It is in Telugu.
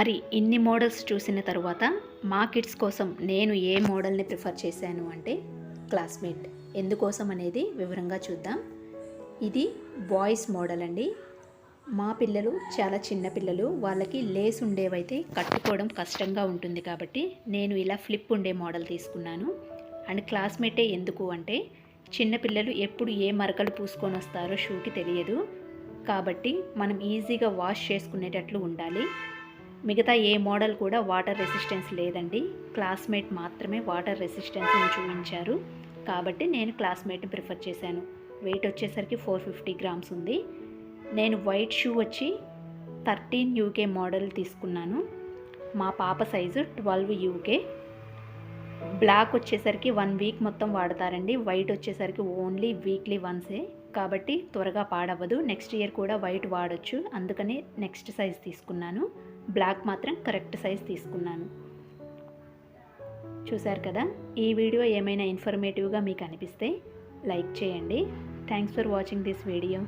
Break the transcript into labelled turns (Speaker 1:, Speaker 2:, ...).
Speaker 1: మరి ఇన్ని మోడల్స్ చూసిన తర్వాత మా కిడ్స్ కోసం నేను ఏ మోడల్ని ప్రిఫర్ చేశాను అంటే క్లాస్మేట్. ఎందుకోసం అనేది వివరంగా చూద్దాం. ఇది బాయ్స్ మోడల్ అండి. మా పిల్లలు చాలా చిన్న పిల్లలు, వాళ్ళకి లేస్ ఉండేవైతే కట్టుకోవడం కష్టంగా ఉంటుంది కాబట్టి నేను ఇలా ఫ్లిప్ ఉండే మోడల్ తీసుకున్నాను. అండ్ క్లాస్మేటే ఎందుకు అంటే చిన్నపిల్లలు ఎప్పుడు ఏ మరకలు పూసుకొని వస్తారో షూకి తెలియదు కాబట్టి మనం ఈజీగా వాష్ చేసుకునేటట్లు ఉండాలి. మిగతా ఏ మోడల్ కూడా వాటర్ రెసిస్టెన్స్ లేదండి, క్లాస్మేట్ మాత్రమే వాటర్ రెసిస్టెన్స్ని చూపించారు కాబట్టి నేను క్లాస్మేట్ని ప్రిఫర్ చేశాను. వెయిట్ వచ్చేసరికి 450 గ్రామ్స్ ఉంది. నేను వైట్ షూ వచ్చి 13 UK మోడల్ తీసుకున్నాను. మా పాప సైజు 12 UK. బ్లాక్ వచ్చేసరికి 1 వీక్ మొత్తం వాడతారండి, వైట్ వచ్చేసరికి ఓన్లీ వీక్లీ వన్సే కాబట్టి త్వరగా పాడవ్వదు. నెక్స్ట్ ఇయర్ కూడా వైట్ వాడచ్చు, అందుకని నెక్స్ట్ సైజ్ తీసుకున్నాను. బ్లాక్ మాత్రం కరెక్ట్ సైజ్ తీసుకున్నాను. చూశారు కదా, ఈ వీడియో ఏమైనా ఇన్ఫర్మేటివ్గా మీకు అనిపిస్తే లైక్ చేయండి. Thanks for watching this video.